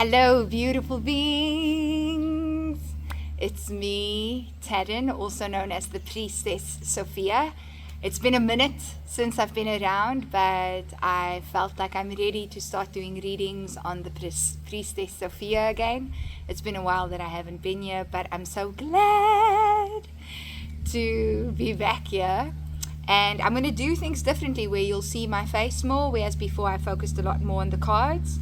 Hello, beautiful beings. It's me, Tadden, also known as the Priestess Sophia. It's been a minute since I've been around, but I felt like I'm ready to start doing readings on the Priestess Sophia again. It's been a while that I haven't been here, but I'm so glad to be back here. And I'm going to do things differently where you'll see my face more, whereas before I focused a lot more on the cards.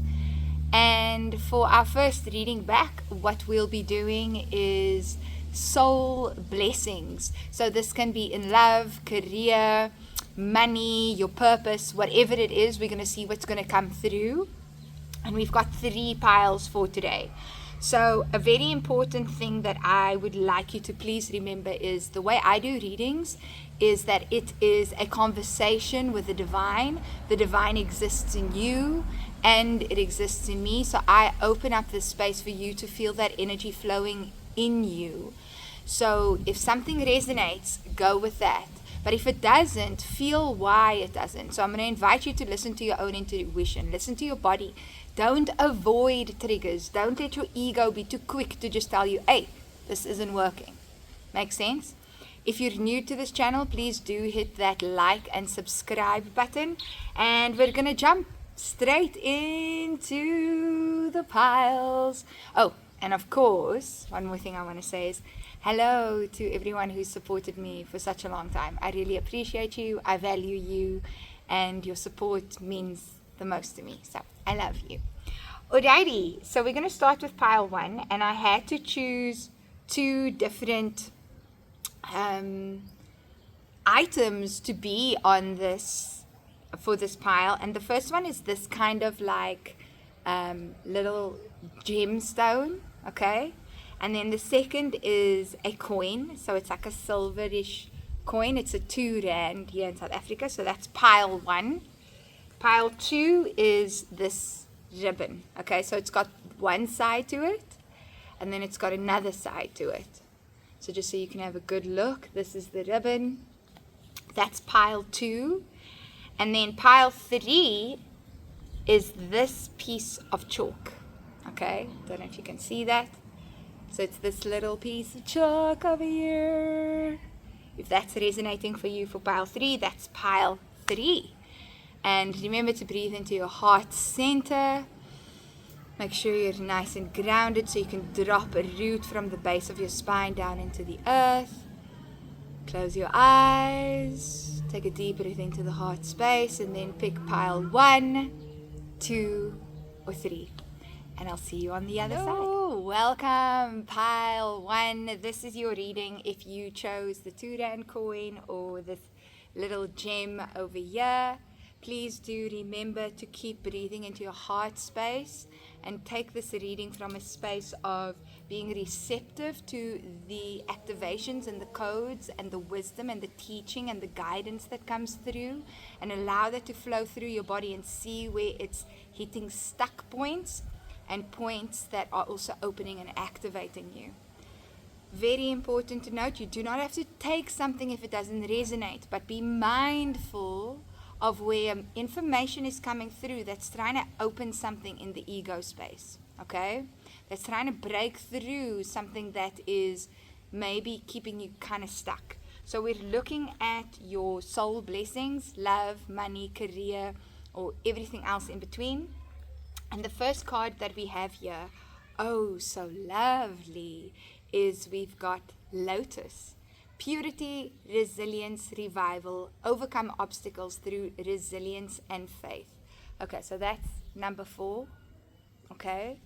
And for our first reading back, what we'll be doing is soul blessings. So this can be in love, career, money, your purpose, whatever it is. We're going to see what's going to come through. And we've got 3 piles for today. So a very important thing that I would like you to please remember is the way I do readings is that it is a conversation with the divine. The divine exists in you and it exists in me. So I open up this space for you to feel that energy flowing in you. So if something resonates, go with that. But if it doesn't, feel why it doesn't. So I'm going to invite you to listen to your own intuition. Listen to your body. Don't avoid triggers. Don't let your ego be too quick to just tell you, hey, this isn't working. Make sense? If you're new to this channel, please do hit that like and subscribe button. And we're going to jump straight into the piles. Oh, and of course, one more thing I want to say is hello to everyone who's supported me for such a long time. I really appreciate you. I value you. And your support means the most to me. So I love you. Alrighty. So we're going to start with pile 1. And I had to choose 2 different items to be on this for this pile. And the first one is this kind of like little gemstone, okay? And then the second is a coin, so it's like a silverish coin. It's a 2 rand here in South Africa, so that's pile 1. Pile 2 is this ribbon, okay? So it's got one side to it and then it's got another side to it. So just so you can have a good look, this is the ribbon. That's pile 2. And then pile 3 is this piece of chalk. Okay, don't know if you can see that. So it's this little piece of chalk over here. If that's resonating for you for pile 3, that's pile 3. And remember to breathe into your heart center. Make sure you're nice and grounded so you can drop a root from the base of your spine down into the earth. Close your eyes. Take a deep breath into the heart space and then pick pile 1, 2, or 3. And I'll see you on the other side. Welcome, pile 1. This is your reading if you chose the 2 rand coin or this little gem over here. Please do remember to keep breathing into your heart space and take this reading from a space of being receptive to the activations and the codes and the wisdom and the teaching and the guidance that comes through, and allow that to flow through your body and see where it's hitting stuck points and points that are also opening and activating you. Very important to note, you do not have to take something if it doesn't resonate, but be mindful of where information is coming through that's trying to open something in the ego space, okay? That's trying to break through something that is maybe keeping you kind of stuck. So we're looking at your soul blessings, love, money, career, or everything else in between. And the first card that we have here, oh so lovely, is we've got Lotus. Purity, resilience, revival, overcome obstacles through resilience and faith. Okay, so that's number 4. Okay,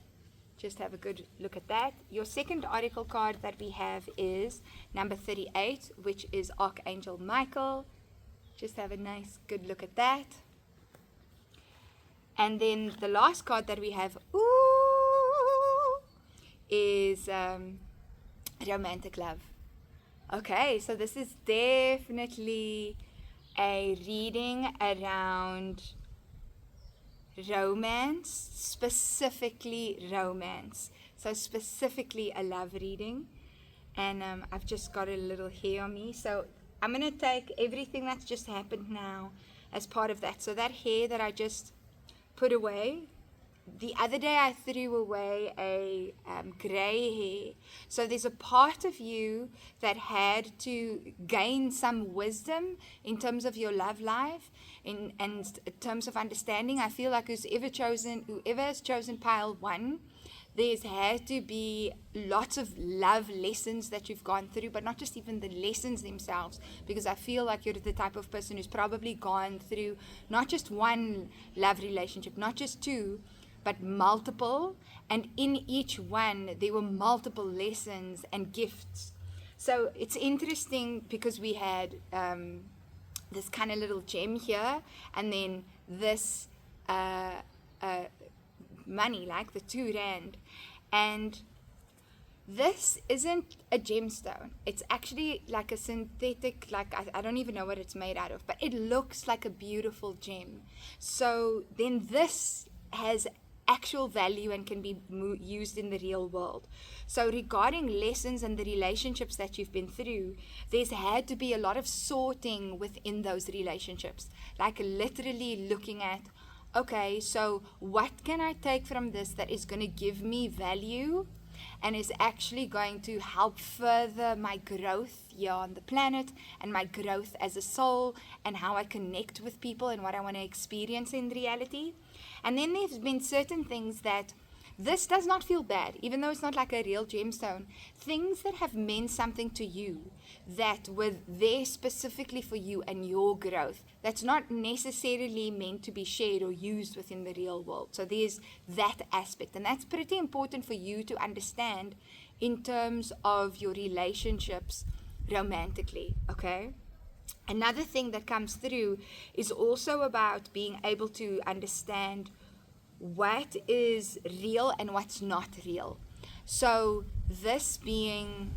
just have a good look at that. Your second oracle card that we have is number 38, which is Archangel Michael. Just have a nice good look at that. And then the last card that we have, is romantic love. Okay, so this is definitely a reading around romance, specifically romance. So specifically a love reading. And I've just got a little hair on me. So I'm going to take everything that's just happened now as part of that. So that hair that I just put away, the other day I threw away a gray hair. So there's a part of you that had to gain some wisdom in terms of your love life, in terms of understanding. I feel like whoever has chosen pile 1, there's had to be lots of love lessons that you've gone through, but not just even the lessons themselves, because I feel like you're the type of person who's probably gone through not just one love relationship, not just 2, but multiple, and in each one there were multiple lessons and gifts. So it's interesting because we had this kind of little gem here, and then this money, like the 2 rand, and this isn't a gemstone. It's actually like a synthetic, like I don't even know what it's made out of, but it looks like a beautiful gem. So then this has actual value and can be used in the real world. So regarding lessons and the relationships that you've been through, there's had to be a lot of sorting within those relationships, like literally looking at, okay, so what can I take from this that is going to give me value and is actually going to help further my growth here on the planet and my growth as a soul and how I connect with people and what I want to experience in reality. And then there's been certain things that this does not feel bad, even though it's not like a real gemstone. Things that have meant something to you, that were there specifically for you and your growth, that's not necessarily meant to be shared or used within the real world. So there's that aspect, and that's pretty important for you to understand in terms of your relationships romantically, okay? Another thing that comes through is also about being able to understand what is real and what's not real. So this being,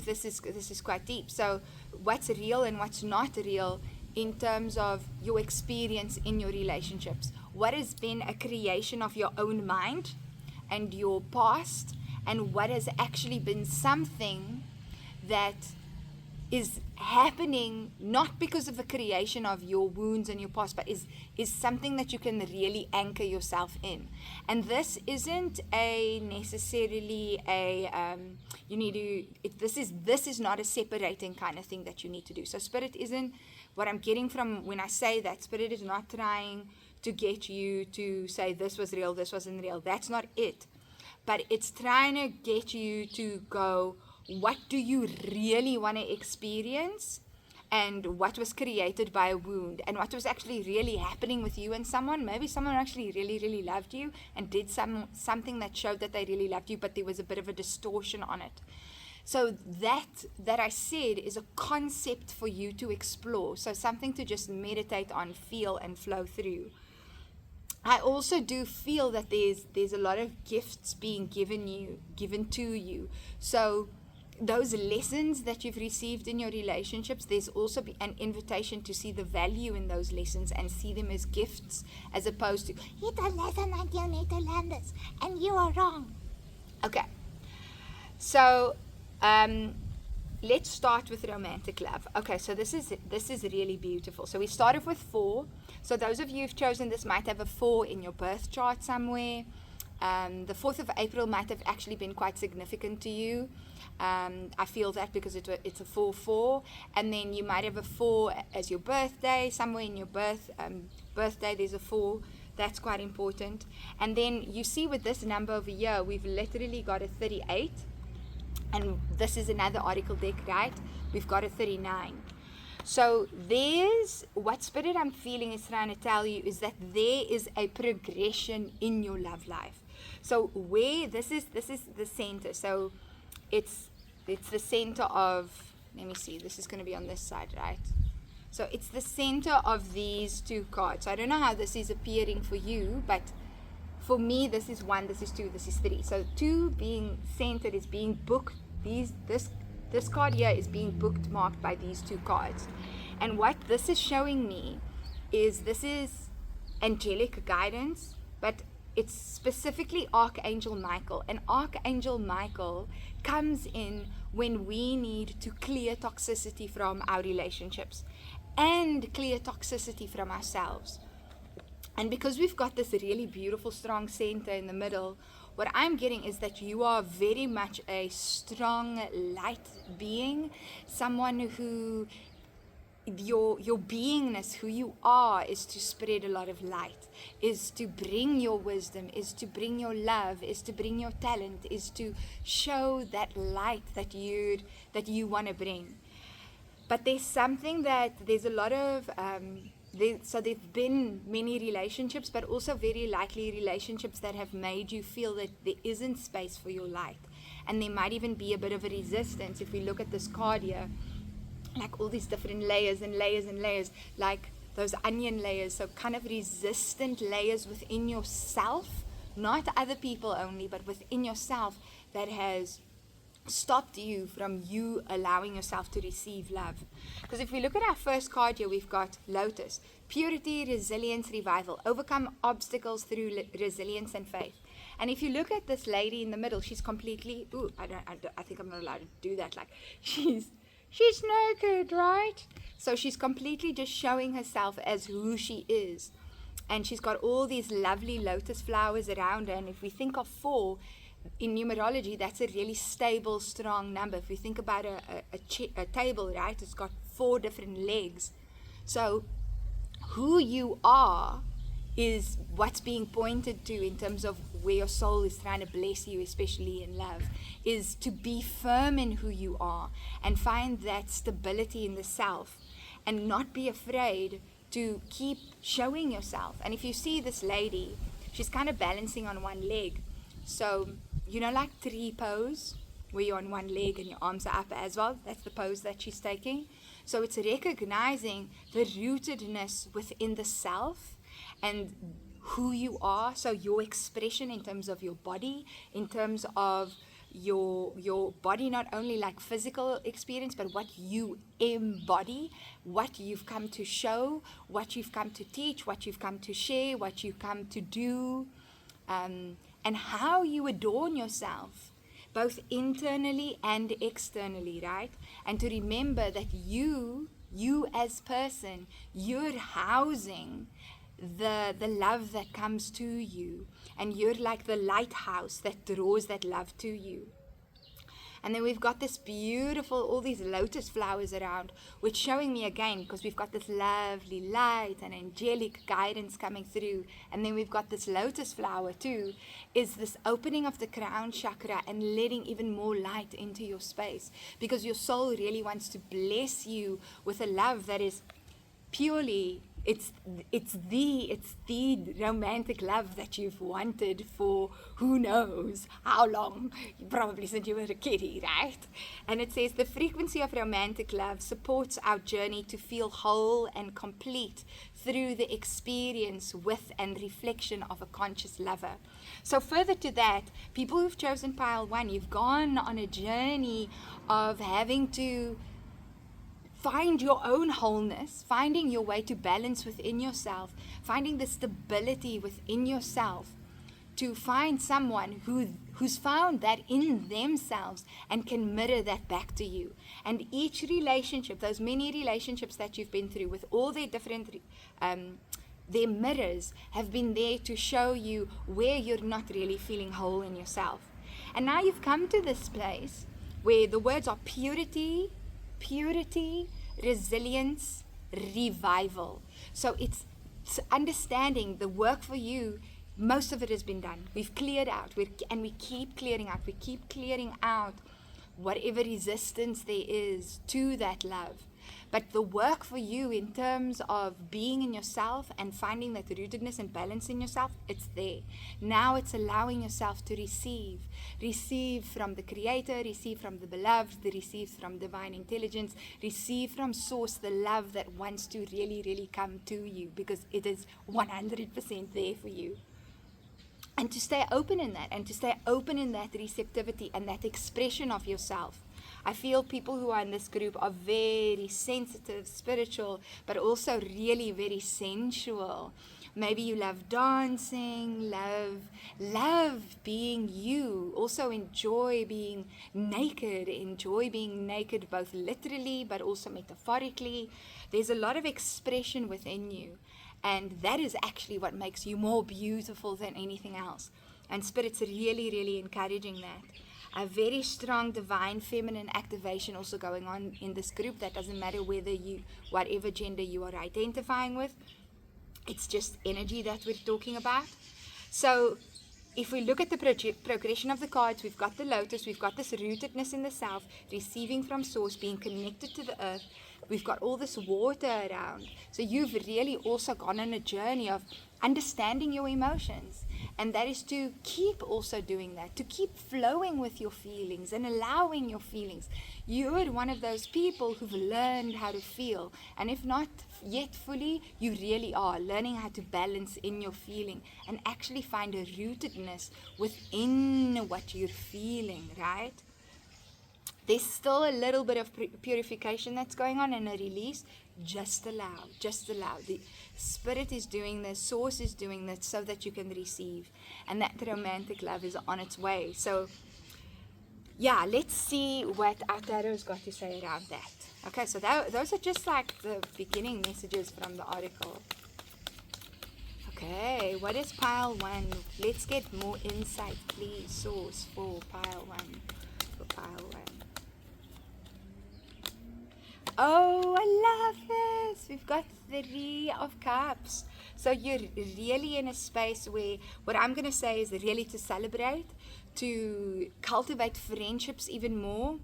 this is quite deep. So what's real and what's not real in terms of your experience in your relationships? What has been a creation of your own mind and your past, and what has actually been something that is happening not because of the creation of your wounds and your past, but is something that you can really anchor yourself in. And this isn't necessarily you need to, this is not a separating kind of thing that you need to do. So Spirit isn't, what I'm getting from when I say that, Spirit is not trying to get you to say this was real, this wasn't real. That's not it. But it's trying to get you to go, what do you really want to experience, and what was created by a wound, and what was actually really happening with you and someone. Maybe someone actually really, really loved you and did something that showed that they really loved you, but there was a bit of a distortion on it. So that I said is a concept for you to explore, so something to just meditate on, feel, and flow through. I also do feel that there's a lot of gifts being given to you. So those lessons that you've received in your relationships, there's also an invitation to see the value in those lessons and see them as gifts, as opposed to, you don't listen like you need to learn this, and you are wrong. Okay, so let's start with romantic love. Okay, so this is really beautiful. So we start off with 4. So those of you who've chosen this might have a 4 in your birth chart somewhere. The 4th of April might have actually been quite significant to you. I feel that because it's a 4-4, and then you might have a 4 as your birthday. Somewhere in your birthday there's a 4. That's quite important. And then you see with this number over here, we've literally got a 38, and this is another article deck, right? We've got a 39. So there's what Spirit I'm feeling is trying to tell you is that there is a progression in your love life. So where this is the center. So it's the center of, let me see, this is going to be on this side, right? So it's the center of these 2 cards. So I don't know how this is appearing for you, but for me, this is 1, this is 2, this is 3. So 2 being centered is being booked. This card here is being bookmarked by these 2 cards. And what this is showing me is this is angelic guidance, but it's specifically Archangel Michael. And Archangel Michael comes in when we need to clear toxicity from our relationships and clear toxicity from ourselves. And because we've got this really beautiful, strong center in the middle, what I'm getting is that you are very much a strong light being, someone who your beingness, who you are, is to spread a lot of light, is to bring your wisdom, is to bring your love, is to bring your talent, is to show that light that you want to bring. But there's a lot of so there've been many relationships, but also very likely relationships that have made you feel that there isn't space for your light, and there might even be a bit of a resistance. If we look at this card here, like all these different layers and layers and layers, like those onion layers, so kind of resistant layers within yourself, not other people only, but within yourself, that has stopped you from you allowing yourself to receive love. Because if we look at our first card here, we've got Lotus, purity, resilience, revival, overcome obstacles through resilience and faith. And if you look at this lady in the middle, she's completely, I think I'm not allowed to do that, like she's naked, right? So she's completely just showing herself as who she is. And she's got all these lovely lotus flowers around her. And if we think of 4, in numerology, that's a really stable, strong number. If we think about a table, right, it's got 4 different legs. So who you are is what's being pointed to in terms of where your soul is trying to bless you, especially in love, is to be firm in who you are and find that stability in the self and not be afraid to keep showing yourself. And if you see this lady, she's kind of balancing on one leg. So, like tree pose, where you're on one leg and your arms are up as well. That's the pose that she's taking. So it's recognizing the rootedness within the self and who you are. So your expression in terms of your body, in terms of your body, not only like physical experience, but what you embody, what you've come to show, what you've come to teach, what you've come to share, what you've come to do, and how you adorn yourself, both internally and externally, right? And to remember that you as person, you're housing the love that comes to you, and you're like the lighthouse that draws that love to you. And then we've got this beautiful, all these lotus flowers around, which showing me again, because we've got this lovely light and angelic guidance coming through. And then we've got this lotus flower too, is this opening of the crown chakra and letting even more light into your space. Because your soul really wants to bless you with a love that is purely, it's the romantic love that you've wanted for who knows how long, probably since you were a kiddie, right? And it says the frequency of romantic love supports our journey to feel whole and complete through the experience with and reflection of a conscious lover. So further to that, people who've chosen pile 1, you've gone on a journey of having to find your own wholeness, finding your way to balance within yourself, finding the stability within yourself, to find someone who's found that in themselves and can mirror that back to you. And each relationship, those many relationships that you've been through with all their different their mirrors have been there to show you where you're not really feeling whole in yourself. And now you've come to this place where the words are purity, resilience, revival. So it's understanding the work for you. Most of it has been done. We've cleared out, and we keep clearing out. We keep clearing out whatever resistance there is to that love. But the work for you in terms of being in yourself and finding that rootedness and balance in yourself, it's there. Now it's allowing yourself to receive from the Creator, receive from the Beloved, receive from Divine Intelligence, receive from Source the love that wants to really, really come to you, because it is 100% there for you. And to stay open in that, and to stay open in that receptivity and that expression of yourself. I feel people who are in this group are very sensitive, spiritual, but also really very sensual. Maybe you love dancing, love being you. Also enjoy being naked both literally but also metaphorically. There's a lot of expression within you. And that is actually what makes you more beautiful than anything else. And Spirit's really, really encouraging that. A very strong divine feminine activation also going on in this group. That doesn't matter whether you, whatever gender you are identifying with. It's just energy that we're talking about. So if we look at the progression of the cards, we've got the lotus, we've got this rootedness in the self, receiving from source, being connected to the earth. We've got all this water around. So you've really also gone on a journey of understanding your emotions. And that is to keep also doing that, to keep flowing with your feelings and allowing your feelings. You're one of those people who've learned how to feel. And if not yet fully, you really are learning how to balance in your feeling and actually find a rootedness within what you're feeling, right? There's still a little bit of purification that's going on and a release. Just allow. The Spirit is doing this, Source is doing this so that you can receive. And that romantic love is on its way. So, yeah, let's see what our tarot's got to say around that. Okay, so those are just like the beginning messages from the article. Okay, what is pile 1? Let's get more insight, please, Source, for pile 1. For pile 1. Oh, I love this. We've got 3 of Cups. So you're really in a space where what I'm going to say is really to celebrate, to cultivate friendships even more.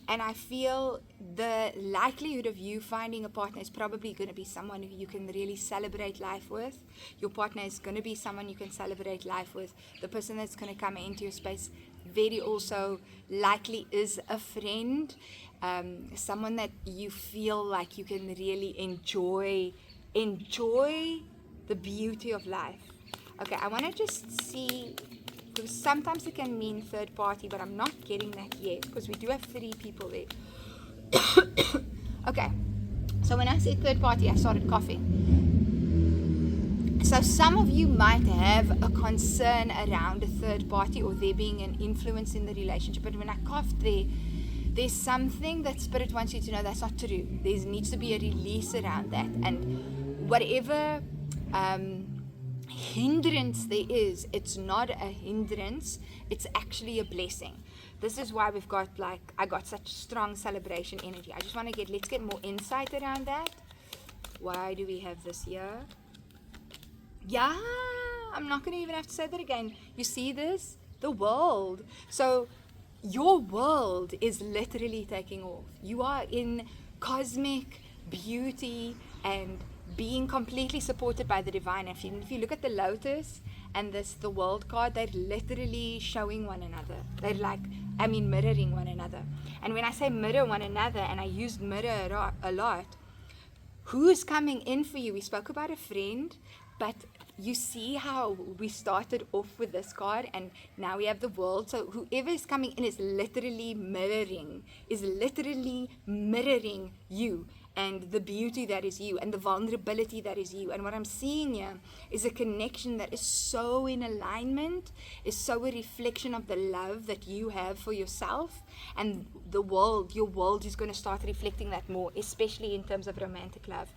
And I feel the likelihood of you finding a partner is probably going to be someone who you can really celebrate life with. Your partner is going to be someone you can celebrate life with. The person that's going to come into your space very also likely is a friend. Someone that you feel like you can really enjoy the beauty of life. Okay, I want to just see, because sometimes it can mean third party, but I'm not getting that yet because we do have 3 people there. Okay, so when I say third party, I started coughing. So some of you might have a concern around a third party or there being an influence in the relationship, but when I coughed there's something that Spirit wants you to know that's not true. There needs to be a release around that. And whatever hindrance there is, it's not a hindrance. It's actually a blessing. This is why we've got I got such strong celebration energy. I just want to let's get more insight around that. Why do we have this here? Yeah, I'm not going to even have to say that again. You see this? The world. So your world is literally taking off. You are in cosmic beauty and being completely supported by the divine. If you look at the lotus and the world card, they're literally showing one another. They're mirroring one another. And when I say mirror one another, and I used mirror a lot, who's coming in for you? We spoke about a friend, but you see how we started off with this card and now we have the world. So whoever is coming in is literally mirroring you and the beauty that is you and the vulnerability that is you. And what I'm seeing here is a connection that is so in alignment, is so a reflection of the love that you have for yourself, and your world is going to start reflecting that more, especially in terms of romantic love.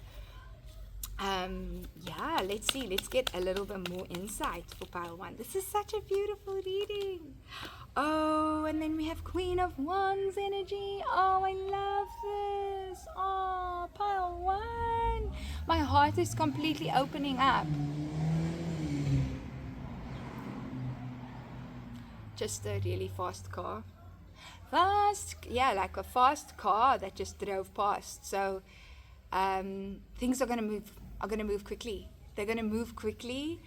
Yeah, let's see. Let's get a little bit more insight for pile 1. This is such a beautiful reading. Oh, and then we have Queen of Wands energy. Oh, I love this. Oh, pile 1. My heart is completely opening up. Just a really fast car. Like a fast car that just drove past. So things are going to move quickly. They're going to move quickly,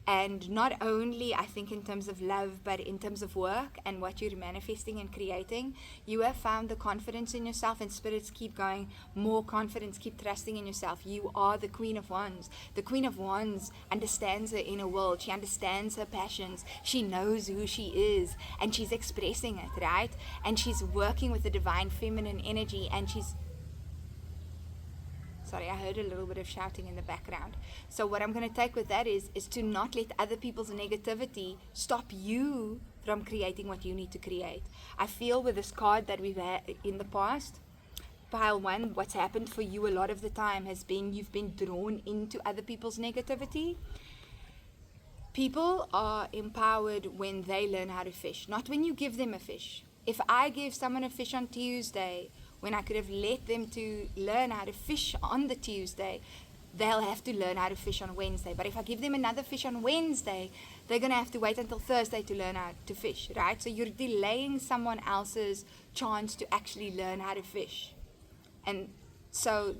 and not only I think in terms of love, but in terms of work and what you're manifesting and creating. You have found the confidence in yourself, and spirits keep going, more confidence, keep trusting in yourself. You are the Queen of Wands. The Queen of Wands understands her inner world. She understands her passions. She knows who she is, and she's expressing it, right? And she's working with the divine feminine energy, and Sorry, I heard a little bit of shouting in the background. So what I'm going to take with that is to not let other people's negativity stop you from creating what you need to create. I feel with this card that we've had in the past, pile 1, what's happened for you a lot of the time has been you've been drawn into other people's negativity. People are empowered when they learn how to fish, not when you give them a fish. If I gave someone a fish on Tuesday, when I could have let them to learn how to fish on the Tuesday, they'll have to learn how to fish on Wednesday. But if I give them another fish on Wednesday, they're going to have to wait until Thursday to learn how to fish, right? So you're delaying someone else's chance to actually learn how to fish. And so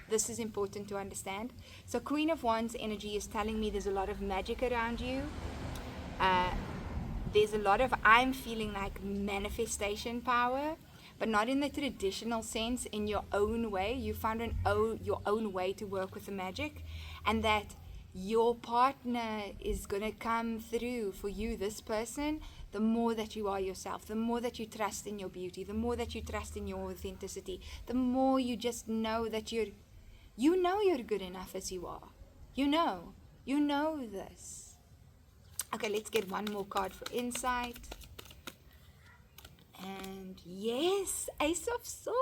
this is important to understand. So Queen of Wands energy is telling me there's a lot of magic around you. There's a lot of, I'm feeling like manifestation power, but not in the traditional sense, in your own way. You found your own way to work with the magic, and that your partner is going to come through for you, this person, the more that you are yourself, the more that you trust in your beauty, the more that you trust in your authenticity, the more you just know that you're good enough as you are. You know this. Okay, let's get one more card for insight. And yes, Ace of Swords.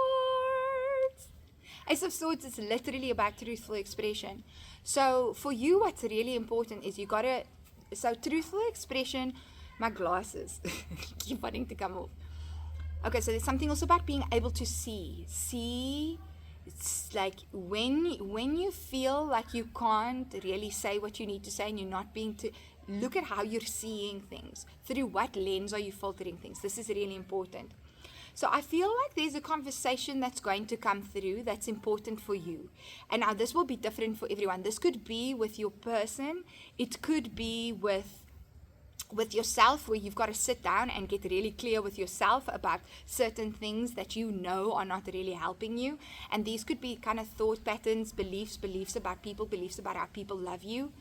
Ace of Swords is literally about truthful expression. So for you, what's really important is so truthful expression, my glasses keep wanting to come off. Okay, so there's something also about being able to see. It's like when you feel like you can't really say what you need to say and you're not being to look at how you're seeing things. Through what lens are you filtering things? This is really important. So I feel like there's a conversation that's going to come through that's important for you. And now this will be different for everyone. This could be with your person. It could be with yourself, where you've got to sit down and get really clear with yourself about certain things that you know are not really helping you. And these could be kind of thought patterns, beliefs about people, beliefs about how people love you.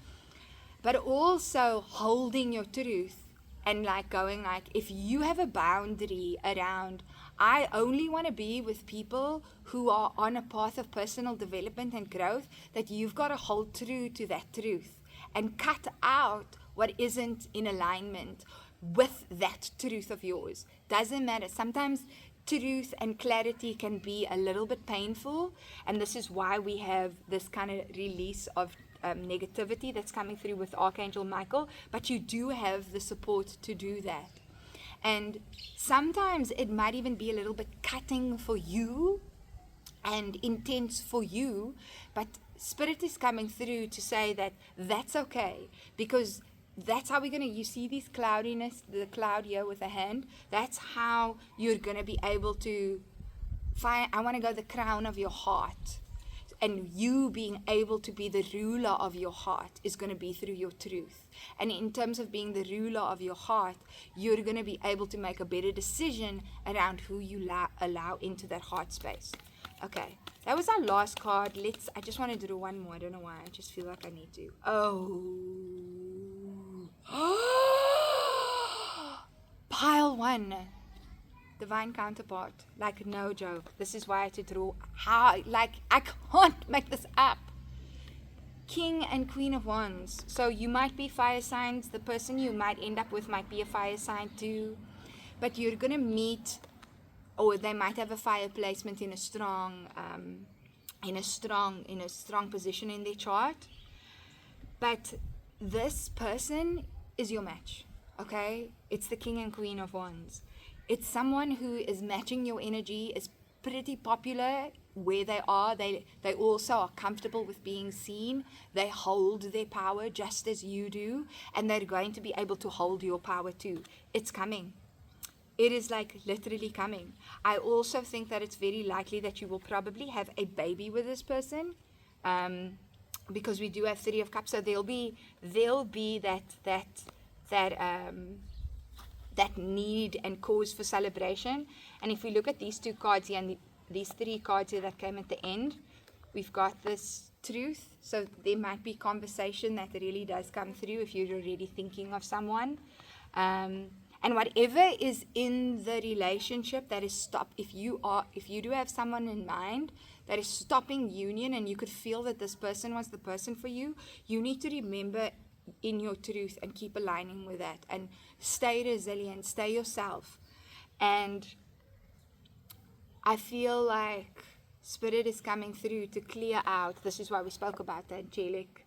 But also holding your truth and like going like, if you have a boundary around, I only want to be with people who are on a path of personal development and growth, that you've got to hold true to that truth and cut out what isn't in alignment with that truth of yours. Doesn't matter. Sometimes truth and clarity can be a little bit painful, and this is why we have this kind of release of negativity that's coming through with Archangel Michael, but you do have the support to do that. And sometimes it might even be a little bit cutting for you and intense for you, but Spirit is coming through to say that that's okay, because that's how we're going to, you see this cloudiness, the cloud here with a hand, that's how you're going to be able to find, I want to go the crown of your heart. And you being able to be the ruler of your heart is going to be through your truth. And in terms of being the ruler of your heart, you're going to be able to make a better decision around who you allow into that heart space. Okay, that was our last card. I just wanted to do one more. I don't know why. I just feel like I need to. Oh. Pile 1. Divine counterpart. Like, no joke. This is why I had to draw. I can't make this up. King and Queen of Wands. So you might be fire signs. The person you might end up with might be a fire sign too. But you're going to meet, or they might have a fire placement in a strong position in their chart. But this person is your match. Okay? It's the King and Queen of Wands. It's someone who is matching your energy, is pretty popular where they are. They also are comfortable with being seen. They hold their power just as you do, and they're going to be able to hold your power too. It's coming. It is like literally coming. I also think that it's very likely that you will probably have a baby with this person, because we do have 3 of Cups. So there'll be that need and cause for celebration. And if we look at these 2 cards here and these 3 cards here that came at the end, we've got this truth. So there might be conversation that really does come through if you're already thinking of someone. And whatever is in the relationship that is stopped, if you do have someone in mind that is stopping union, and you could feel that this person was the person for you, you need to remember in your truth and keep aligning with that and stay resilient, stay yourself. And I feel like Spirit is coming through to clear out. This is why we spoke about the angelic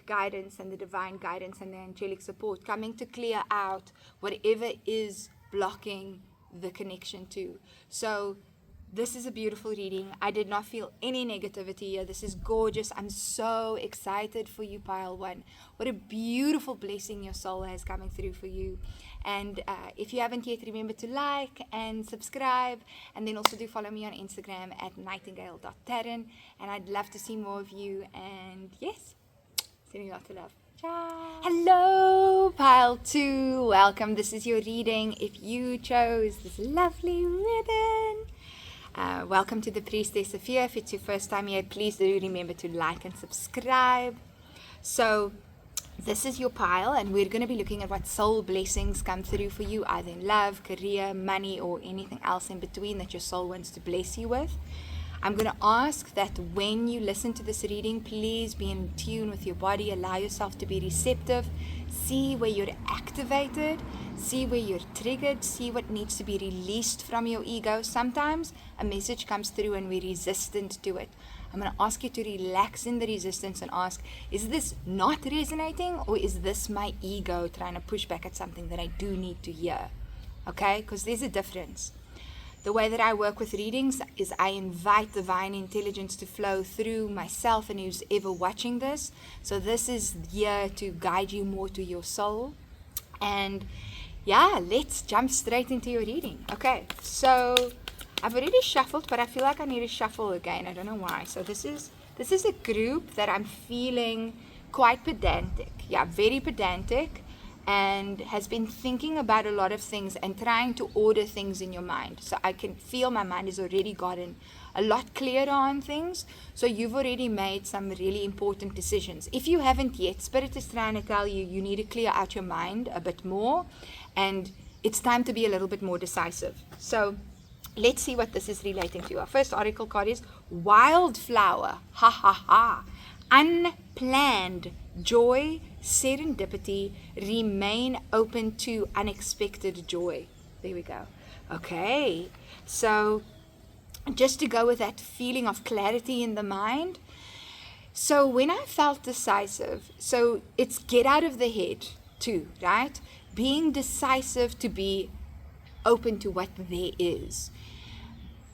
guidance and the divine guidance and the angelic support, coming to clear out whatever is blocking the connection to. So this is a beautiful reading. I did not feel any negativity here. This is gorgeous. I'm so excited for you, Pile 1. What a beautiful blessing your soul has coming through for you. And if you haven't yet, remember to like and subscribe. And then also do follow me on Instagram at nightingale.taryn. And I'd love to see more of you. And yes, sending you lots of love. Ciao. Hello, Pile 2. Welcome. This is your reading. If you chose this lovely ribbon, welcome to the Priestess Sophia. If it's your first time here, please do remember to like and subscribe. So this is your pile, and we're going to be looking at what soul blessings come through for you, either in love, career, money, or anything else in between that your soul wants to bless you with. I'm going to ask that when you listen to this reading, please be in tune with your body. Allow yourself to be receptive. See where you're activated. See where you're triggered. See what needs to be released from your ego. Sometimes a message comes through and we're resistant to it. I'm going to ask you to relax in the resistance and ask, is this not resonating, or is this my ego trying to push back at something that I do need to hear? Okay? Because there's a difference. The way that I work with readings is I invite divine intelligence to flow through myself and who's ever watching this. So this is here to guide you more to your soul. And yeah, let's jump straight into your reading. Okay, so I've already shuffled, but I feel like I need to shuffle again. I don't know why. So this is a group that I'm feeling quite pedantic. Yeah, very pedantic. And has been thinking about a lot of things and trying to order things in your mind. So I can feel my mind has already gotten a lot clearer on things. So you've already made some really important decisions. If you haven't yet, Spirit is trying to tell you you need to clear out your mind a bit more. And it's time to be a little bit more decisive. So let's see what this is relating to. Our first oracle card is Wildflower. Ha ha ha. Unplanned joy, serendipity, remain open to unexpected joy. There we go. Okay, so just to go with that feeling of clarity in the mind. So when I felt decisive, so it's get out of the head too, right? Being decisive to be open to what there is.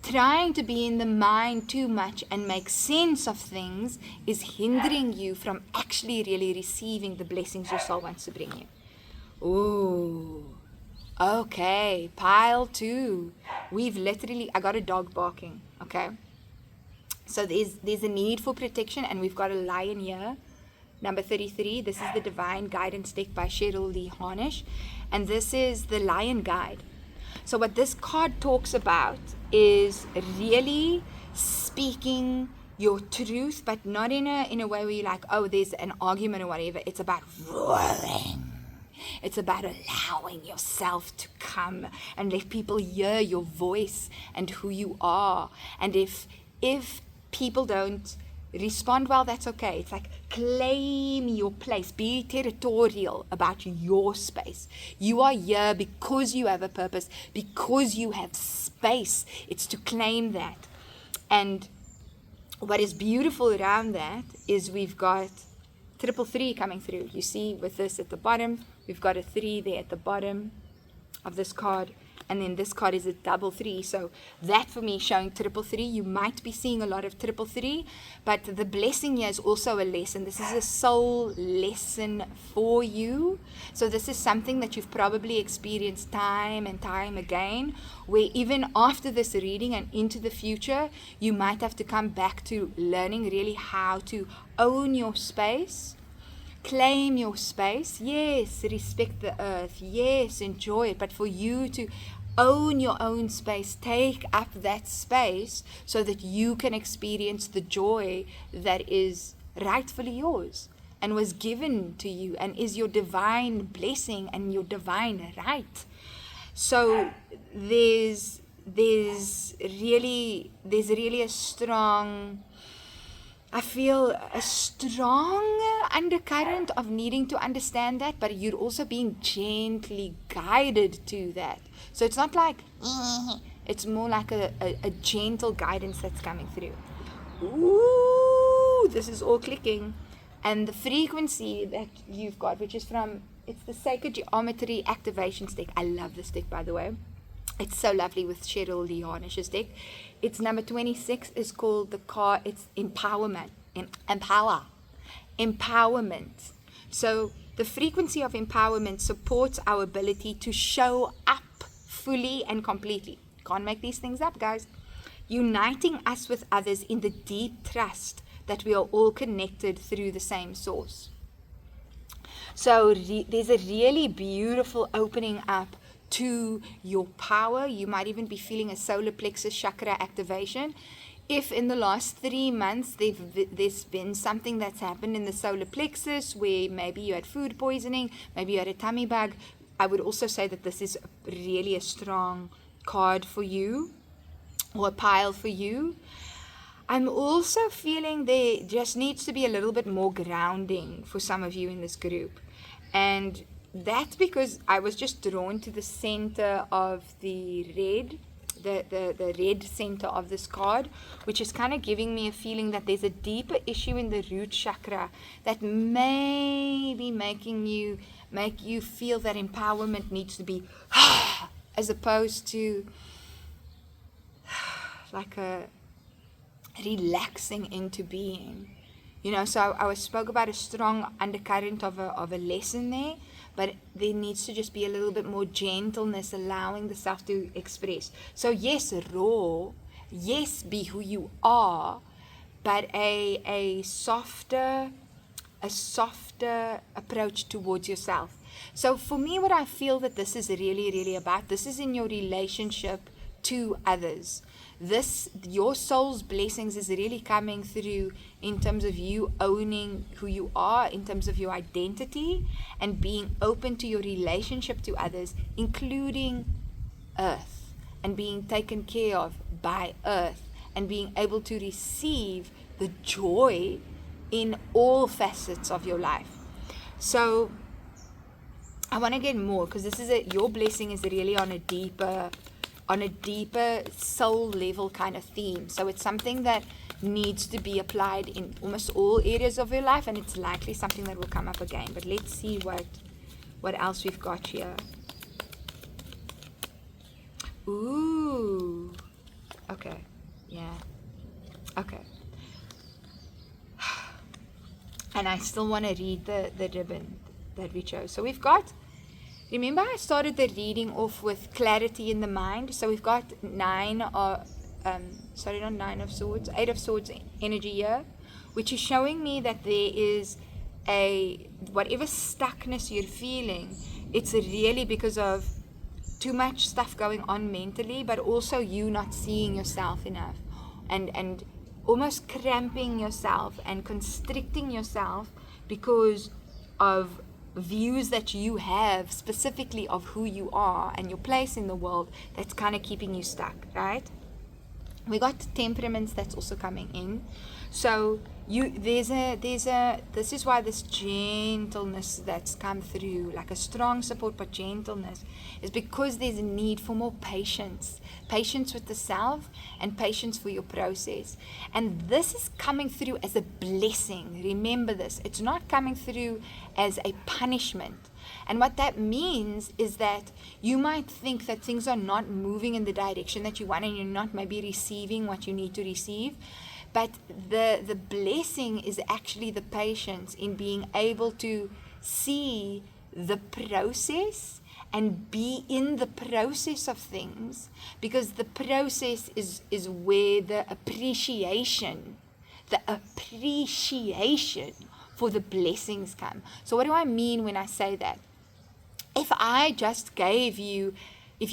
Trying to be in the mind too much and make sense of things is hindering you from actually really receiving the blessings your soul wants to bring you. Ooh, okay, pile 2. I got a dog barking, okay? So there's a need for protection, and we've got a lion here. Number 33, this is the Divine Guidance deck by Cheryl Lee Harnish, and this is the Lion Guide. So what this card talks about is really speaking your truth, but not in a way where you're like, oh, there's an argument or whatever. It's about roaring. It's about allowing yourself to come and let people hear your voice and who you are. And if people don't respond well, that's okay. It's like claim your place. Be territorial about your space. You are here because you have a purpose, because you have space. It's to claim that. And what is beautiful around that is we've got 333 coming through. You see with this at the bottom, we've got a 3 there at the bottom of this card. And then this card is a 333. So that for me showing 333. You might be seeing a lot of 333, but the blessing here is also a lesson. This is a soul lesson for you. So this is something that you've probably experienced time and time again, where even after this reading and into the future, you might have to come back to learning really how to own your space. Claim your space. Yes, respect the earth. Yes, enjoy it. But for you to own your own space, take up that space so that you can experience the joy that is rightfully yours and was given to you and is your divine blessing and your divine right. So there's really a strong, I feel a strong undercurrent of needing to understand that, but you're also being gently guided to that. So it's not like, It's more like a gentle guidance that's coming through. Ooh, this is all clicking. And the frequency that you've got, which is from, it's the Sacred Geometry Activation Stick. I love this stick, by the way. It's so lovely with Cheryl Lee Harnish's stick. It's number 26, is called it's Empowerment. Empowerment. So the frequency of empowerment supports our ability to show up fully and completely. Can't make these things up, guys. Uniting us with others in the deep trust that we are all connected through the same source. So there's a really beautiful opening up to your power. You might even be feeling a solar plexus chakra activation. If in the last 3 months there's been something that's happened in the solar plexus where maybe you had food poisoning, maybe you had a tummy bug, I would also say that this is really a strong card for you, or a pile for you. I'm also feeling there just needs to be a little bit more grounding for some of you in this group. And that's because I was just drawn to the center of the red, the red center of this card, which is kind of giving me a feeling that there's a deeper issue in the root chakra that may be make you feel that empowerment needs to be as opposed to like a relaxing into being. So I spoke about a strong undercurrent of a lesson there, but there needs to just be a little bit more gentleness, allowing the self to express. So yes, raw, yes, be who you are, but a softer approach towards yourself. So for me, what I feel that this is really, really about, this is in your relationship to others. Your soul's blessings is really coming through in terms of you owning who you are, in terms of your identity, and being open to your relationship to others, including earth, and being taken care of by earth, and being able to receive the joy in all facets of your life. So I want to get more, because your blessing is really on a deeper soul level kind of theme. So it's something that needs to be applied in almost all areas of your life, and it's likely something that will come up again. But let's see what else we've got here. Ooh. Okay. Yeah. Okay. And I still want to read the ribbon that we chose. So we've got, remember I started the reading off with clarity in the mind. So we've got 8 of swords energy here, which is showing me that there is whatever stuckness you're feeling, it's really because of too much stuff going on mentally, but also you not seeing yourself enough, and almost cramping yourself and constricting yourself because of views that you have specifically of who you are and your place in the world, that's kind of keeping you stuck, right? We got temperaments that's also coming in. So this is why this gentleness that's come through, like a strong support but gentleness, is because there's a need for more patience with the self, and patience for your process. And this is coming through as a blessing. Remember this, it's not coming through as a punishment. And what that means is that you might think that things are not moving in the direction that you want, and you're not maybe receiving what you need to receive. But the blessing is actually the patience in being able to see the process and be in the process of things, because the process is where the appreciation for the blessings come. So what do I mean when I say that? If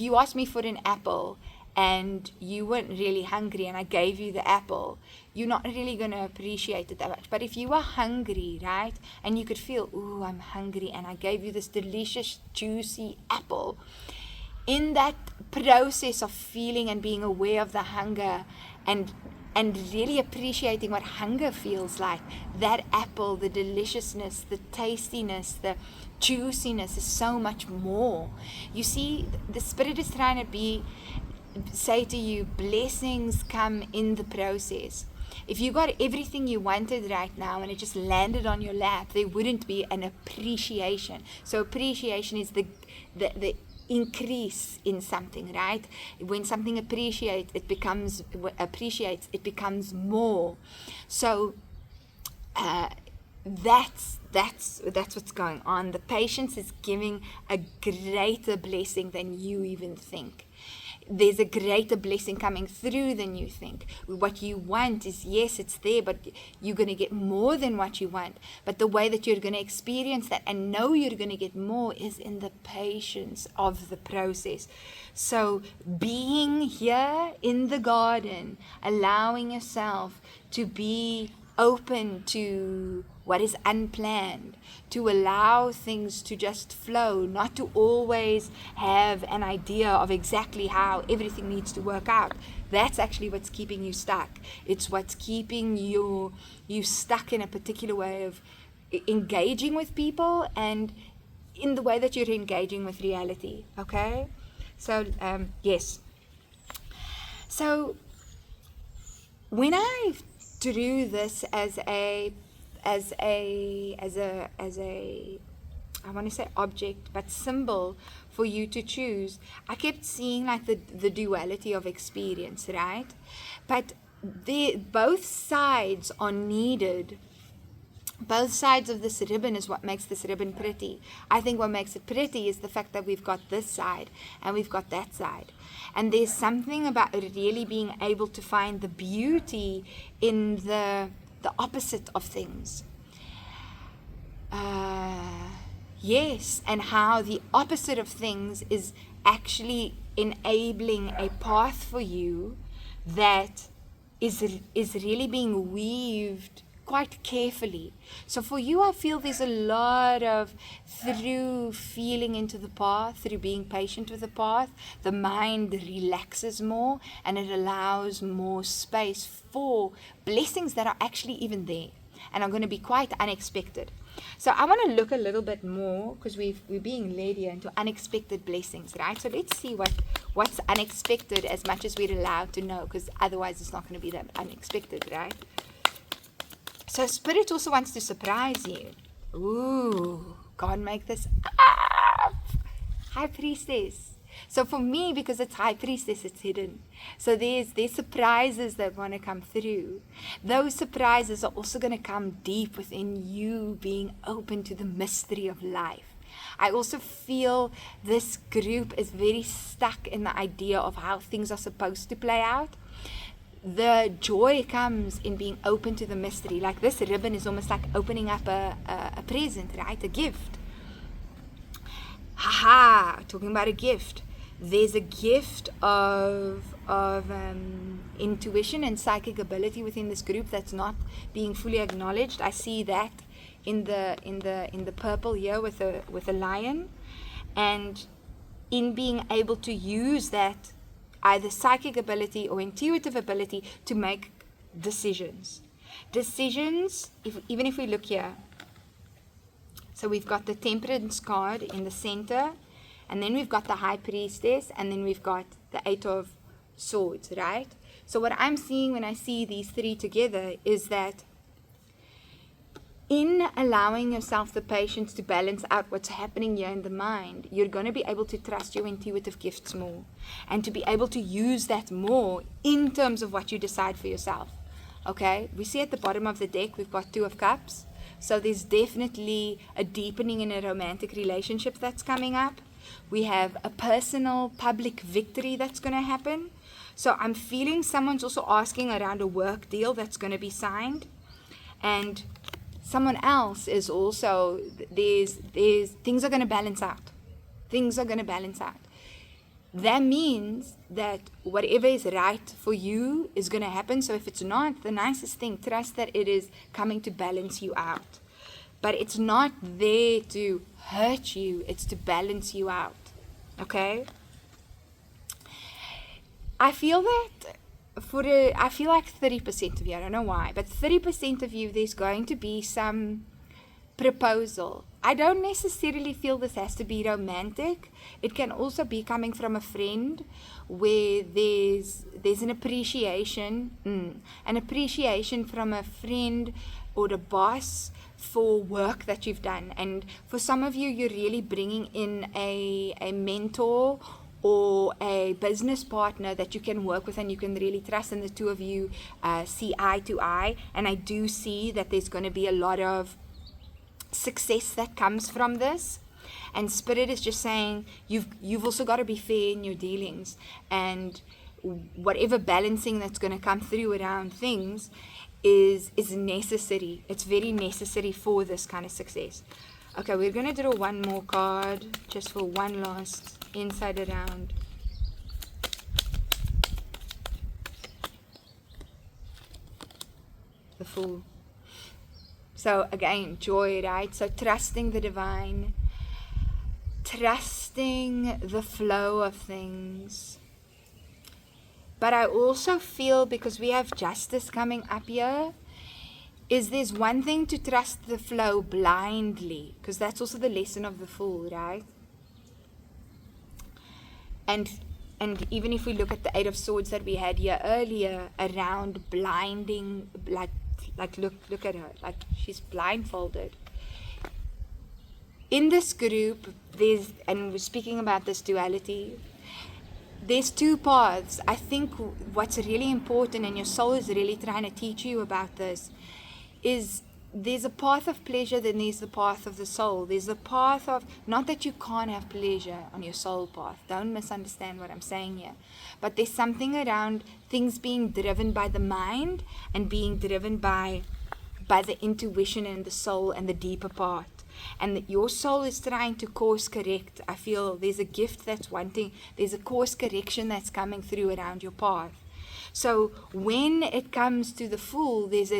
you asked me for an apple and you weren't really hungry and I gave you the apple, you're not really going to appreciate it that much. But if you were hungry, right, and you could feel, ooh, I'm hungry, and I gave you this delicious, juicy apple, in that process of feeling and being aware of the hunger and really appreciating what hunger feels like, that apple, the deliciousness, the tastiness, the juiciness is so much more. You see, the Spirit is trying to be say to you, blessings come in the process. If you got everything you wanted right now and it just landed on your lap, there wouldn't be an appreciation. So appreciation is the increase in something, right? When something appreciates, it becomes more. So that's what's going on. The patience is giving a greater blessing than you even think. There's a greater blessing coming through than you think. What you want is, yes, it's there, but you're going to get more than what you want. But the way that you're going to experience that and know you're going to get more is in the patience of the process. So being here in the garden, allowing yourself to be open to what is unplanned, to allow things to just flow, not to always have an idea of exactly how everything needs to work out. That's actually what's keeping you stuck. It's what's keeping you stuck in a particular way of engaging with people and in the way that you're engaging with reality. Okay? So, yes. So, when I drew this as a I want to say object, but symbol for you to choose, I kept seeing like the duality of experience, right? But both sides are needed. Both sides of this ribbon is what makes this ribbon pretty. I think what makes it pretty is the fact that we've got this side and we've got that side. And there's something about really being able to find the beauty in the opposite of things. Yes, and how the opposite of things is actually enabling a path for you that is really being weaved quite carefully. So for you, I feel there's a lot of, through feeling into the path, through being patient with the path, the mind relaxes more and it allows more space for blessings that are actually even there and are going to be quite unexpected. So I want to look a little bit more, because we're being led here into unexpected blessings, right? So let's see what's unexpected as much as we're allowed to know, because otherwise it's not going to be that unexpected, right? So Spirit also wants to surprise you. Ooh, God make this up. High Priestess. So for me, because it's High Priestess, it's hidden. So there's surprises that want to come through. Those surprises are also going to come deep within you, being open to the mystery of life. I also feel this group is very stuck in the idea of how things are supposed to play out. The joy comes in being open to the mystery. Like this ribbon is almost like opening up a present, right? A gift. Talking about a gift. There's a gift of intuition and psychic ability within this group that's not being fully acknowledged. I see that in the purple here with a lion, and in being able to use that either psychic ability or intuitive ability to make decisions. Even if we look here, so we've got the Temperance card in the center, and then we've got the High Priestess, and then we've got the Eight of Swords, right? So what I'm seeing when I see these three together is that in allowing yourself the patience to balance out what's happening here in the mind, you're going to be able to trust your intuitive gifts more and to be able to use that more in terms of what you decide for yourself. Okay? We see at the bottom of the deck, we've got Two of Cups. So there's definitely a deepening in a romantic relationship that's coming up. We have a personal public victory that's going to happen. So I'm feeling someone's also asking around a work deal that's going to be signed. And someone else is also, there's things are going to balance out. Things are going to balance out. That means that whatever is right for you is going to happen. So if it's not, the nicest thing, trust that it is coming to balance you out. But it's not there to hurt you. It's to balance you out. Okay? I feel that I feel like 30% of you, I don't know why, but 30% of you, there's going to be some proposal. I don't necessarily feel this has to be romantic. It can also be coming from a friend where there's an appreciation, an appreciation from a friend or a boss for work that you've done. And for some of you, you're really bringing in a mentor or a business partner that you can work with and you can really trust, and the two of you see eye to eye. And I do see that there's going to be a lot of success that comes from this. And Spirit is just saying you've also got to be fair in your dealings, and whatever balancing that's going to come through around things is necessary. It's very necessary for this kind of success. Okay, we're going to draw one more card just for one last insight around the Fool. So again, joy, right? So trusting the divine, trusting the flow of things. But I also feel, because we have justice coming up here, is there's one thing to trust the flow blindly, because that's also the lesson of the Fool, right? And even if we look at the Eight of Swords that we had here earlier around blinding, like look at her, like she's blindfolded. In this group, and we're speaking about this duality, there's two paths. I think what's really important, and your soul is really trying to teach you about this, is there's a path of pleasure, then there's the path of the soul. There's the path of, not that you can't have pleasure on your soul path, don't misunderstand what I'm saying here, but there's something around things being driven by the mind and being driven by the intuition and the soul and the deeper part. And that your soul is trying to course correct. I feel there's a gift that's wanting, there's a course correction that's coming through around your path. So when it comes to the Fool, there's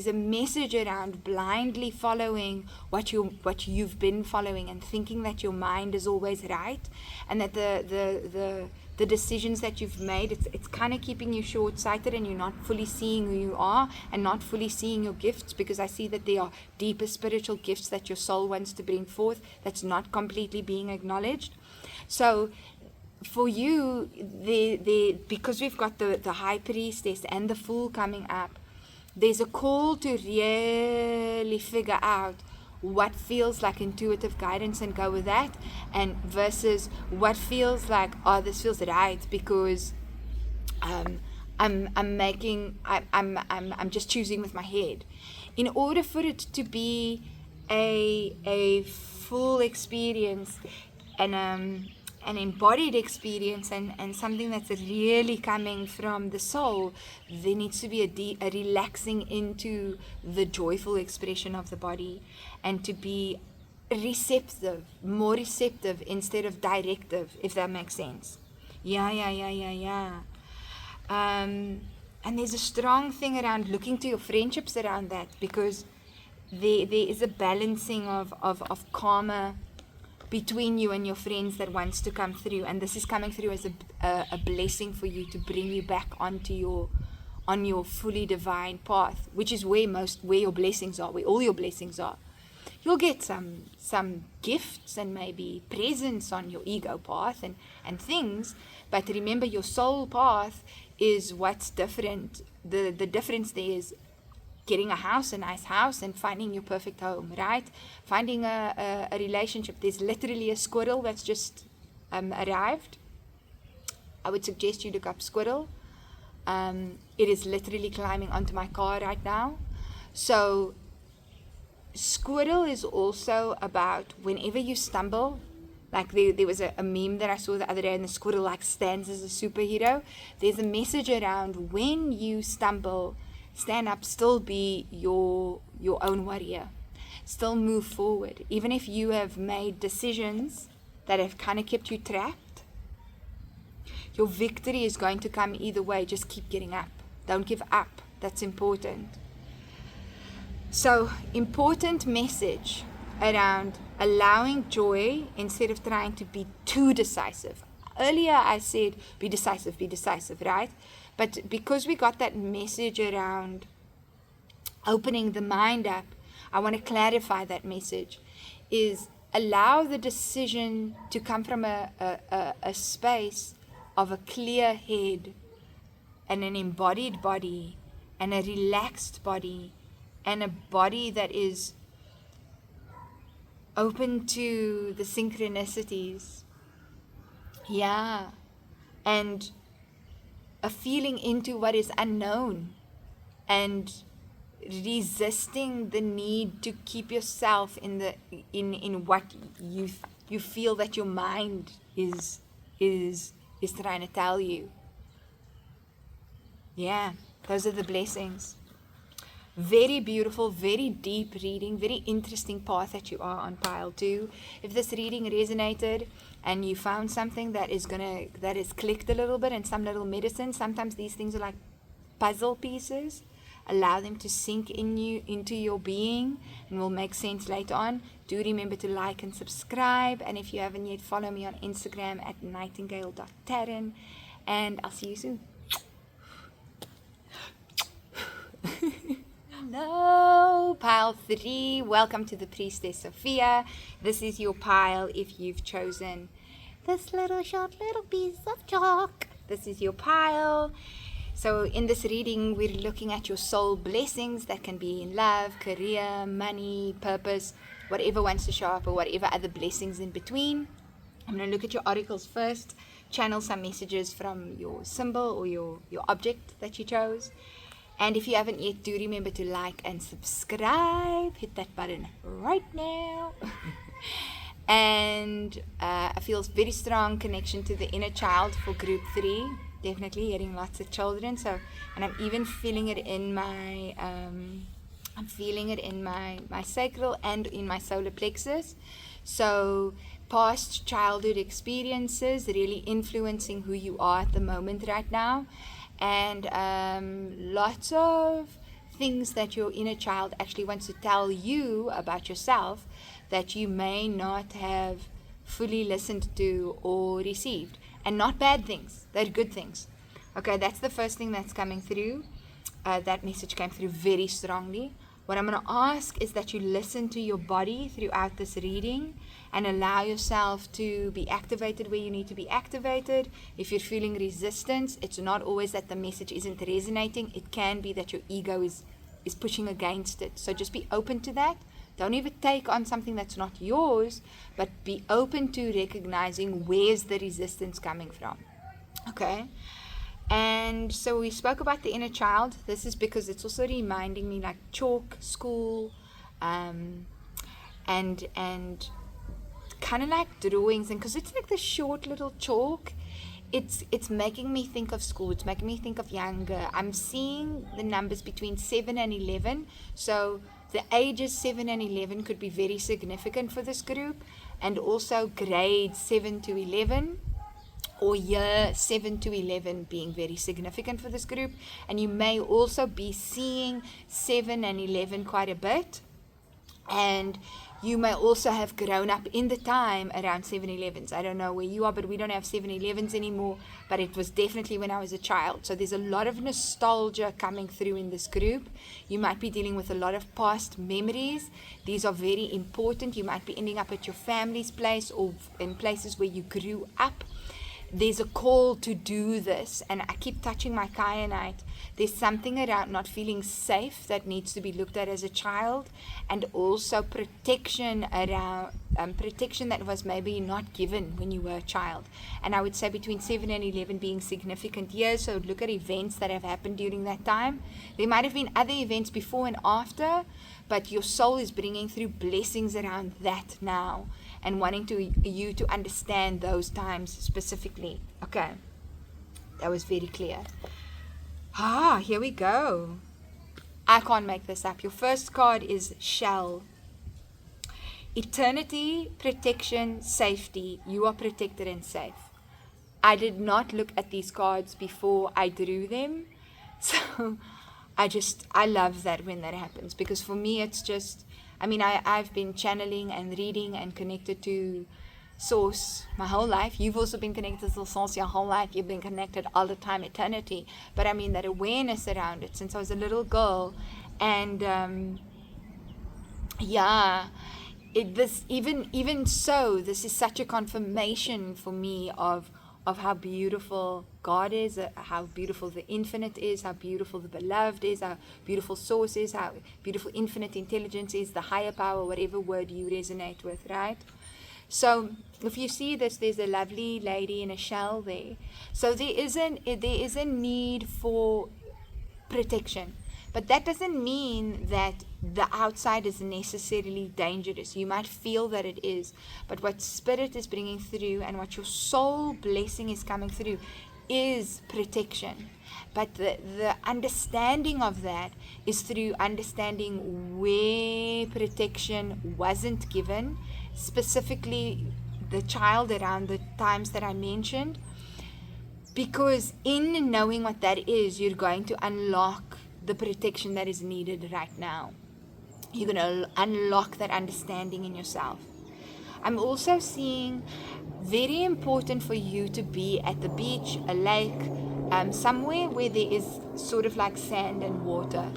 a message around blindly following what you've been following and thinking that your mind is always right, and that the decisions that you've made, it's kind of keeping you short-sighted, and you're not fully seeing who you are and not fully seeing your gifts, because I see that there are deeper spiritual gifts that your soul wants to bring forth that's not completely being acknowledged. So for you, because we've got the High Priestess and the Fool coming up, there's a call to really figure out what feels like intuitive guidance and go with that, and versus what feels like, oh, this feels right because I'm just choosing with my head. In order for it to be a full experience and an embodied experience and something that's really coming from the soul, there needs to be a relaxing into the joyful expression of the body, and to be receptive, more receptive instead of directive, if that makes sense. Yeah. And there's a strong thing around looking to your friendships around that, because there is a balancing of karma between you and your friends that wants to come through, and this is coming through as a blessing for you to bring you back on your fully divine path, which is where your blessings are, where all your blessings are. You'll get some gifts and maybe presents on your ego path and things, but remember, your soul path is what's different. The difference there is getting a nice house, and finding your perfect home, right? Finding a relationship. There's literally a squirrel that's just arrived. I would suggest you look up squirrel. It is literally climbing onto my car right now. So squirrel is also about whenever you stumble, like there was a meme that I saw the other day, and the squirrel like stands as a superhero. There's a message around when you stumble, stand up, still be your own warrior, still move forward. Even if you have made decisions that have kind of kept you trapped, your victory is going to come either way. Just keep getting up. Don't give up. That's important. So, important message around allowing joy instead of trying to be too decisive. Earlier I said be decisive, right? But because we got that message around opening the mind up, I want to clarify that message. is allow the decision to come from a space of a clear head and an embodied body and a relaxed body and a body that is open to the synchronicities. Yeah. And a feeling into what is unknown and resisting the need to keep yourself in what you feel that your mind is trying to tell you. Yeah, those are the blessings. Very beautiful, very deep reading, very interesting path that you are on pile 2. If this reading resonated and you found something that is clicked a little bit and some little medicine, sometimes these things are like puzzle pieces. Allow them to sink into your being and will make sense later on. Do remember to like and subscribe. And if you haven't yet, follow me on Instagram at nightingale.taryn. And I'll see you soon. Hello, pile 3. Welcome to the Priestess Sophia. This is your pile if you've chosen this little piece of chalk. This is your pile. So in this reading, we're looking at your soul blessings that can be in love, career, money, purpose, whatever wants to show up, or whatever other blessings in between. I'm going to look at your articles first, channel some messages from your symbol or your object that you chose. And if you haven't yet, do remember to like and subscribe. Hit that button right now. And I feel very strong connection to the inner child for group 3. Definitely hearing lots of children. So, and I'm even feeling it in my, my sacral and in my solar plexus. So past childhood experiences really influencing who you are at the moment right now. And lots of things that your inner child actually wants to tell you about yourself that you may not have fully listened to or received. And not bad things, they're good things. Okay, that's the first thing that's coming through. That message came through very strongly. What I'm going to ask is that you listen to your body throughout this reading and allow yourself to be activated where you need to be activated. If you're feeling resistance, it's not always that the message isn't resonating. It can be that your ego is pushing against it. So just be open to that. Don't even take on something that's not yours, but be open to recognizing where's the resistance coming from. Okay? And so we spoke about the inner child. This is because it's also reminding me like chalk, school, and kind of like drawings. And because it's like the short little chalk, it's making me think of school. It's making me think of younger. I'm seeing the numbers between 7 and 11. So the ages 7 and 11 could be very significant for this group, and also grades 7 to 11 or year 7 to 11 being very significant for this group. And you may also be seeing 7 and 11 quite a bit, and you may also have grown up in the time around 7-Elevens. I don't know where you are, but we don't have 7-Elevens anymore, but it was definitely when I was a child. So there's a lot of nostalgia coming through in this group. You might be dealing with a lot of past memories. These are very important. You might be ending up at your family's place or in places where you grew up. There's a call to do this, and I keep touching my kyanite. There's something around not feeling safe that needs to be looked at as a child, and also protection around protection that was maybe not given when you were a child. And I would say between 7 and 11 being significant years, so look at events that have happened during that time. There might have been other events before and after, but your soul is bringing through blessings around that now, and wanting you to understand those times specifically. Okay, that was very clear. Here we go. I can't make this up. Your first card is Shell. Eternity, protection, safety. You are protected and safe. I did not look at these cards before I drew them, so I love that when that happens, because for me it's just, I've been channeling and reading and connected to Source my whole life. You've also been connected to Source your whole life. You've been connected all the time, eternity. But that awareness around it since I was a little girl. And this even so, this is such a confirmation for me of how beautiful God is, how beautiful the infinite is, how beautiful the beloved is, how beautiful source is, how beautiful infinite intelligence is, the higher power, whatever word you resonate with, right? So if you see this, there's a lovely lady in a shell there. So there is a need for protection. But that doesn't mean that the outside is necessarily dangerous. You might feel that it is. But what Spirit is bringing through and what your soul blessing is coming through is protection. But the understanding of that is through understanding where protection wasn't given, specifically the child around the times that I mentioned. Because in knowing what that is, you're going to unlock the protection that is needed right now. You're going to unlock that understanding in yourself. I'm also seeing very important for you to be at the beach, a lake, somewhere where there is sort of like sand and water.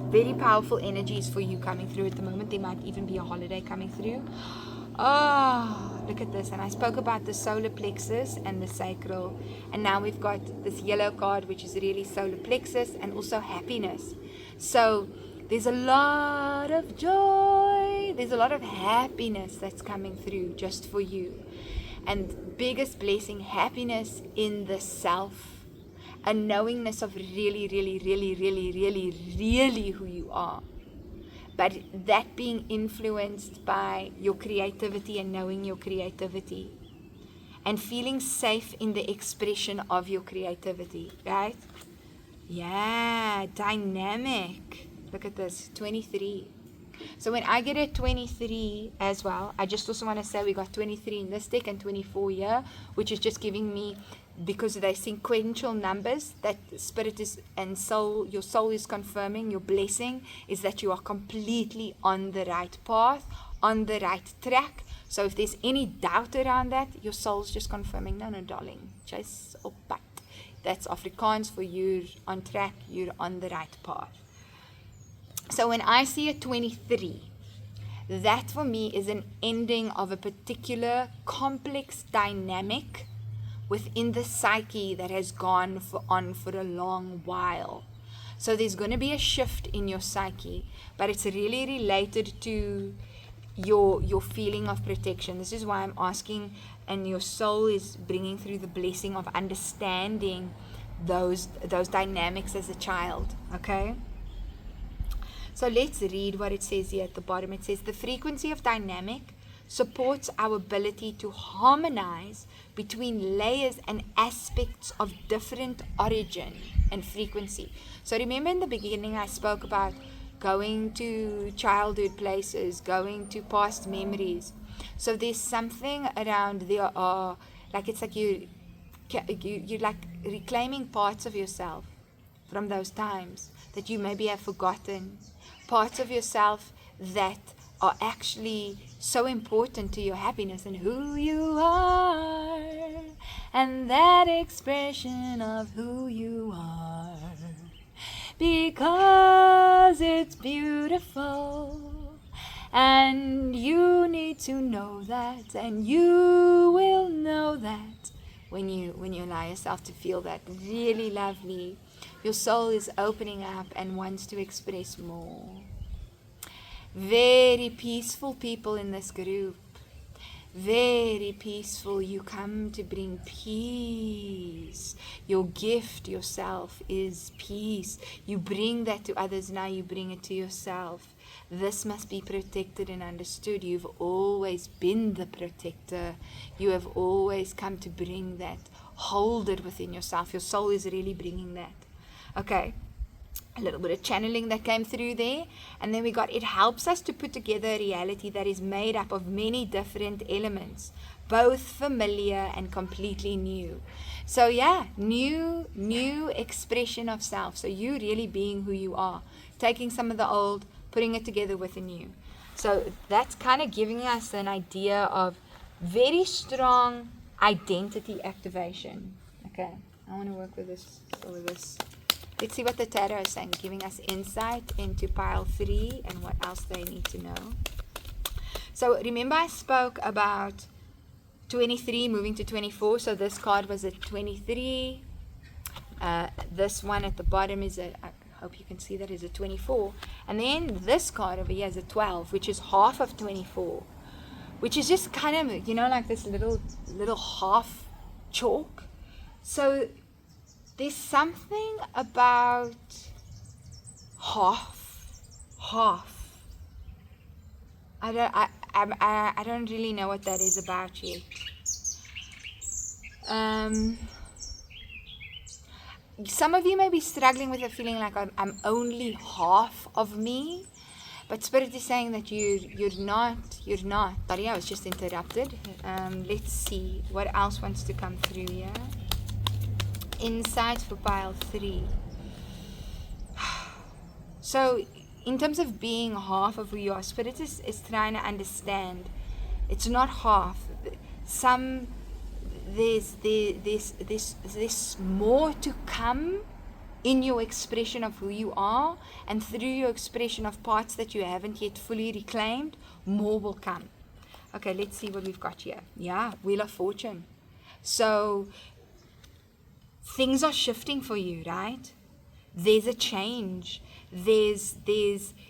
Very powerful energies for you coming through at the moment. There might even be a holiday coming through. Oh, look at this. And I spoke about the solar plexus and the sacral. And now we've got this yellow card, which is really solar plexus and also happiness. So there's a lot of joy. There's a lot of happiness that's coming through just for you. And biggest blessing, happiness in the self. A knowingness of really, really, really, really, really, really who you are. But that being influenced by your creativity and knowing your creativity. And feeling safe in the expression of your creativity, right? Yeah, dynamic. Look at this, 23. So when I get a 23 as well, I just also want to say we got 23 in this deck and 24 here, which is just giving me, because they're sequential numbers, that spirit is and soul, your soul is confirming, your blessing is that you are completely on the right path, on the right track. So if there's any doubt around that, your soul's just confirming, no, darling, chase op pad. That's Afrikaans for you're on track, you're on the right path. So when I see a 23, that for me is an ending of a particular complex dynamic within the psyche that has gone on for a long while. So there's going to be a shift in your psyche, but it's really related to your feeling of protection. This is why I'm asking, and your soul is bringing through the blessing of understanding those dynamics as a child, okay? So let's read what it says here at the bottom. It says, the frequency of dynamic supports our ability to harmonize between layers and aspects of different origin and frequency. So remember in the beginning I spoke about going to childhood places, going to past memories. So there's something around there, like it's like you're like reclaiming parts of yourself from those times that you maybe have forgotten, parts of yourself that are actually so important to your happiness and who you are, and that expression of who you are, because it's beautiful, and you need to know that, and you will know that when you allow yourself to feel that really lovely. Your soul is opening up and wants to express more. Very peaceful people in this group. Very peaceful. You come to bring peace. Your gift, yourself, is peace. You bring that to others, now you bring it to yourself. This must be protected and understood. You've always been the protector. You have always come to bring that. Hold it within yourself. Your soul is really bringing that. Okay, a little bit of channeling that came through there. And then we got, it helps us to put together a reality that is made up of many different elements, both familiar and completely new. So yeah, new expression of self. So you really being who you are, taking some of the old, putting it together with the new. So that's kind of giving us an idea of very strong identity activation. Okay, I want to work with this. Let's see what the tarot is saying, giving us insight into pile 3 and what else they need to know. So remember I spoke about 23 moving to 24. So this card was a 23. This one at the bottom is I hope you can see that is a 24. And then this card over here is a 12, which is half of 24, which is just kind of, like this little half chalk. So there's something about half. I don't really know what that is about yet. Some of you may be struggling with a feeling like I'm only half of me, but Spirit is saying that you're not. Sorry, I was just interrupted. Let's see what else wants to come through here. Insight for pile 3. So in terms of being half of who you are, Spirit is trying to understand. It's not half. There's more to come in your expression of who you are, and through your expression of parts that you haven't yet fully reclaimed, more will come. Okay, let's see what we've got here. Yeah, Wheel of Fortune. So things are shifting for you, right? There's a change.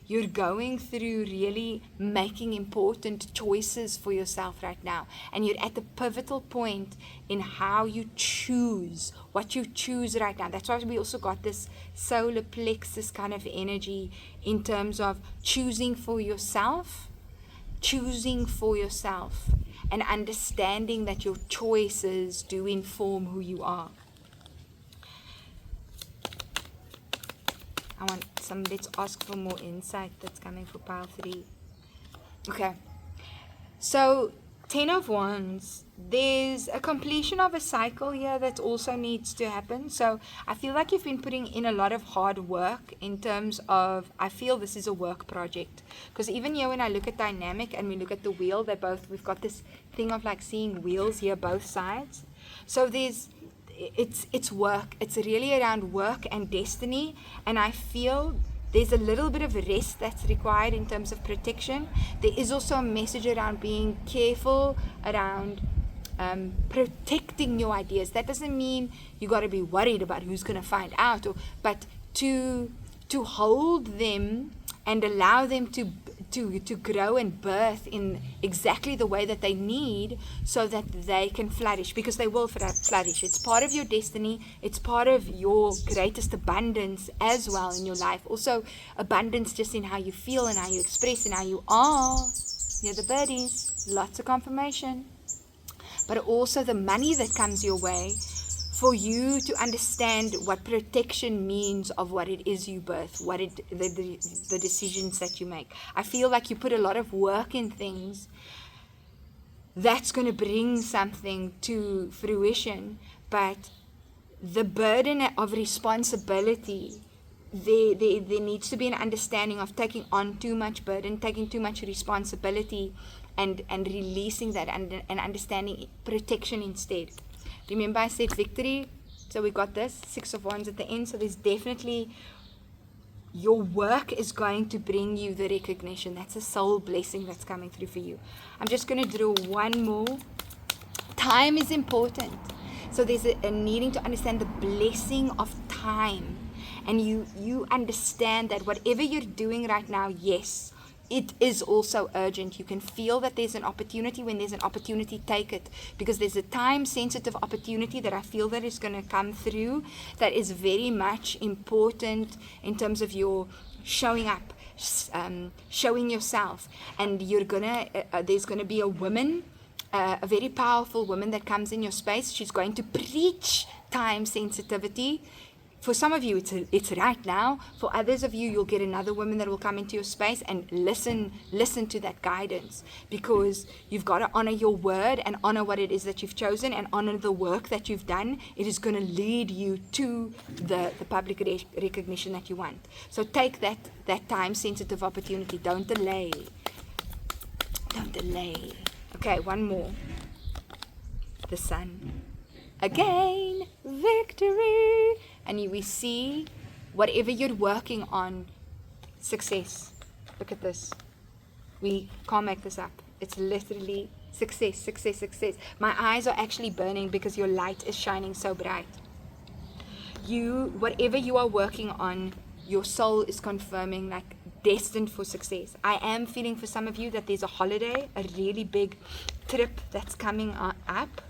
You're going through really making important choices for yourself right now, and you're at the pivotal point in how you choose, what you choose right now. That's why we also got this solar plexus kind of energy in terms of choosing for yourself, and understanding that your choices do inform who you are. Let's ask for more insight that's coming for pile 3. Okay. So, 10 of Wands. There's a completion of a cycle here that also needs to happen. So, I feel like you've been putting in a lot of hard work in terms of, I feel this is a work project. Because even here when I look at dynamic and we look at the wheel, we've got this thing of like seeing wheels here both sides. So, it's work. It's really around work and destiny, and I feel there's a little bit of rest that's required in terms of protection. There is also a message around being careful around protecting your ideas. That doesn't mean you got to be worried about who's going to find out, but to hold them and allow them to grow and birth in exactly the way that they need, so that they can flourish, because they will flourish. It's part of your destiny. It's part of your greatest abundance as well in your life. Also abundance just in how you feel and how you express and how you are. You're the birdies, lots of confirmation. But also the money that comes your way, for you to understand what protection means of what it is you birth, the decisions that you make. I feel like you put a lot of work in things that's going to bring something to fruition, but the burden of responsibility, there needs to be an understanding of taking on too much burden, taking too much responsibility, and releasing that, and understanding protection instead. Remember I said victory, so we got this 6 of Wands at the end. So there's definitely, your work is going to bring you the recognition. That's a soul blessing that's coming through for you. I'm just going to draw one more. Time is important. So there's a needing to understand the blessing of time, and you understand that whatever you're doing right now, yes, it is also urgent. You can feel that there's an opportunity. When there's an opportunity, take it, because there's a time-sensitive opportunity that I feel that is going to come through, that is very much important in terms of your showing up, showing yourself. And you're gonna there's going to be a woman, a very powerful woman that comes in your space. She's going to preach time sensitivity. For some of you, it's right now. For others of you, you'll get another woman that will come into your space and listen to that guidance, because you've got to honor your word and honor what it is that you've chosen and honor the work that you've done. It is going to lead you to the public recognition that you want. So take that time-sensitive opportunity. Don't delay. Don't delay. Okay, one more. The Sun. Again, victory. And we see whatever you're working on, success. Look at this. We can't make this up. It's literally success, success, success. My eyes are actually burning because your light is shining so bright. Whatever you are working on, your soul is confirming, like, destined for success. I am feeling for some of you that there's a holiday, a really big trip that's coming up.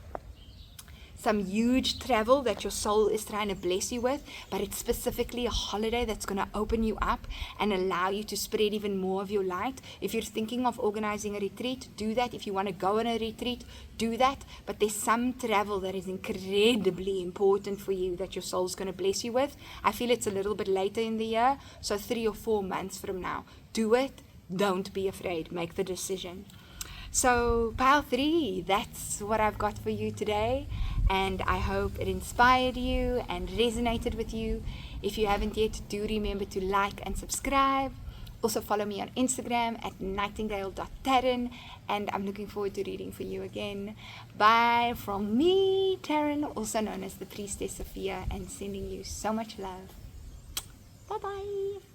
Some huge travel that your soul is trying to bless you with, but it's specifically a holiday that's going to open you up and allow you to spread even more of your light. If you're thinking of organizing a retreat, do that. If you want to go on a retreat, do that. But there's some travel that is incredibly important for you that your soul's going to bless you with. I feel it's a little bit later in the year, so 3 or 4 months from now. Do it. Don't be afraid. Make the decision. So, pile 3, that's what I've got for you today, and I hope it inspired you and resonated with you. If you haven't yet, do remember to like and subscribe. Also follow me on Instagram at nightingale.taryn, and I'm looking forward to reading for you again. Bye from me, Taryn, also known as the Priestess Sophia, and sending you so much love. Bye-bye.